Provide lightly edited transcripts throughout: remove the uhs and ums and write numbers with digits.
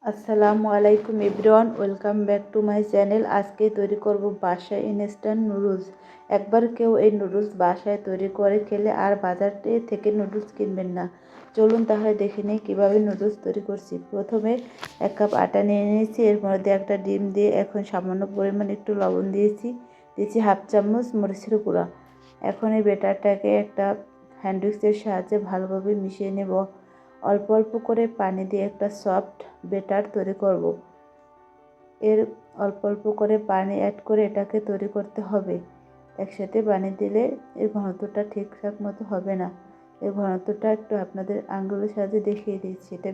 আসসালামু আলাইকুম everyone, welcome back to my channel. আজকে তৈরি করব বাসায় ইনস্ট্যান্ট নুডলস। একবার কেউ এই নুডলস বাসায় তৈরি করে খেলে আর বাজার থেকে নুডলস কিনবেন না। চলুন তাহলে দেখে নিই কীভাবে নুডলস তৈরি করছি। প্রথমে 1 কাপ আটা নিয়ে নিয়েছি, এর মধ্যে একটা ডিম দিয়ে এখন সামান্য পরিমাণ একটু লবণ দিয়েছি 1/2 চামচ মরিচের গুঁড়া। এখন এই ব্যাটারটাকে একটা হ্যান্ড উইক্সের সাহায্যে ভালোভাবে মিশিয়ে নেব। অল্প অল্প করে পানি দিয়ে একটা সফট ব্যাটার তৈরি করব। অল্প অল্প করে পানি অ্যাড করে এটাকে তৈরি করতে হবে। একসাথে পানি দিলে এর ঘনত্বটা ঠিকঠাক মতো হবে না। এর ঘনত্বটা একটু আপনাদের আঙ্গুলের সাহায্যে দেখিয়ে দিচ্ছি। এটা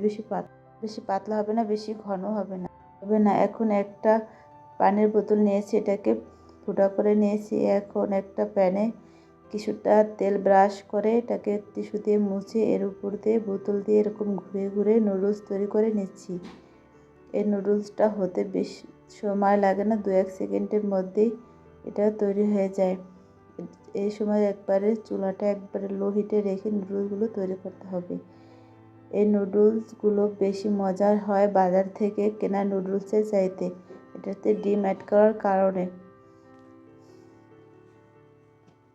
বেশি পাতলা হবে না, বেশি ঘন হবে না। এখন একটা পানির বোতল নিয়েছি, এটাকে ফুটা করে নিয়েছি। এখন একটা প্যানে কিছুটা তেল ব্রাশ করে এটাকে টিস্যু দিয়ে মুছে এর উপর দিয়ে বোতল দিয়ে এরকম ঘুরে ঘুরে নুডলস তৈরি করে নিচ্ছি। এই নুডলসটা হতে বেশি সময় লাগে না, 2-1 সেকেন্ডের মধ্যেই এটা তৈরি হয়ে যায়। এই সময় চুলাটা একবারে লো হিটে রেখে নুডলসগুলো তৈরি করতে হবে। এই নুডলসগুলো বেশি মজার হয় বাজার থেকে কেনা নুডলসের চাইতে, এটাতে ডিম অ্যাড করার কারণে।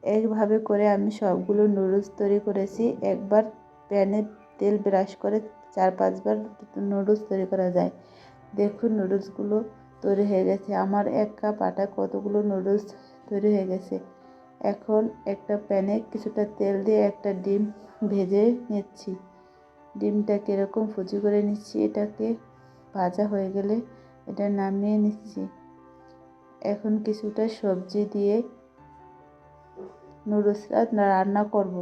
এইভাবে করে আমি সবগুলো নুডলস তৈরি করেছি। একবার প্যানে তেল ব্রাশ করে 4-5 বার নুডলস তৈরি করা যায়। দেখুন নুডলসগুলো তৈরি হয়ে গেছে। আমার 1 কাপ আটা কতগুলো নুডলস তৈরি হয়ে গেছে। এখন একটা প্যানে কিছুটা তেল দিয়ে একটা ডিম ভেজে নিচ্ছি। ডিমটাকে এরকম কুচি করে নিচ্ছি। এটাকে ভাজা হয়ে গেলে এটা নামিয়ে নিচ্ছি। এখন কিছুটা সবজি দিয়ে নুডলসটা রান্না করব।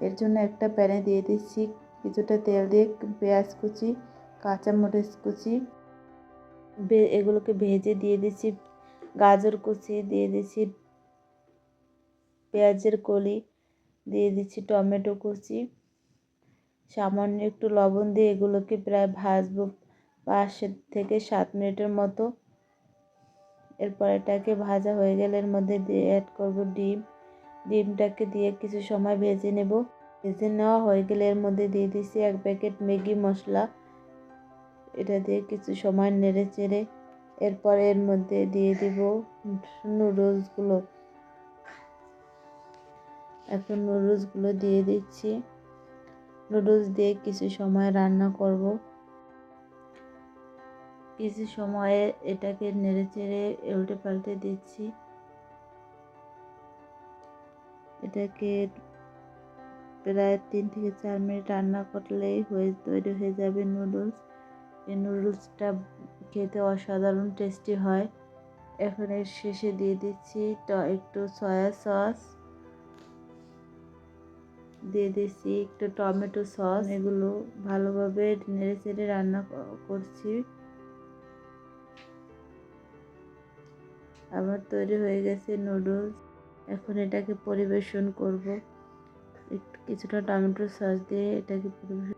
এর জন্য একটা প্যানে দিয়ে দিচ্ছি কিছুটা তেল দিয়ে পেঁয়াজ কুচি, কাঁচামরিচ কুচি এগুলোকে ভেজে দিয়ে দিচ্ছি। গাজর কুচি দিয়ে দিচ্ছি, পেঁয়াজের কলি দিয়ে দিচ্ছি, টমেটো কুচি, সামান্য একটু লবণ দিয়ে এগুলোকে প্রায় ভাজবো 5 থেকে 7 মিনিটের মতো। এরপর এটাকে ভাজা হয়ে গেলে এর মধ্যে দিয়ে অ্যাড করব ডিমটাকে দিয়ে কিছু সময় ভেজে নেব। ভেজে নেওয়া হয়ে গেলে এর মধ্যে দিয়ে দিচ্ছি 1 প্যাকেট ম্যাগি মশলা। এটা দিয়ে কিছু সময় নেড়ে চেড়ে এরপর এর মধ্যে দিয়ে দিব নুডলসগুলো। এখন নুডলসগুলো দিয়ে দিচ্ছি। নুডলস দিয়ে কিছু সময় রান্না করব। কিছু সময়ে এটাকে নেড়ে চেড়ে উল্টে পাল্টে দিচ্ছি। এটাকে প্রায় 3 থেকে 4 মিনিট রান্না করলেই তৈরি হয়ে যাবে নুডলস। এই নুডলসটা খেতে অসাধারণ টেস্টি হয়। এখন এর শেষে দিয়ে দিচ্ছি একটু সয়া সস, দিয়ে দিচ্ছি একটু টমেটো সস। এগুলো ভালোভাবে নেড়ে চেড়ে রান্না করছি। আমার তৈরি হয়ে গেছে নুডলস। এখন এটাকে পরিবেশন করব। একটু কিছুটা টমেটো সস দিয়ে এটাকে পরিবেশন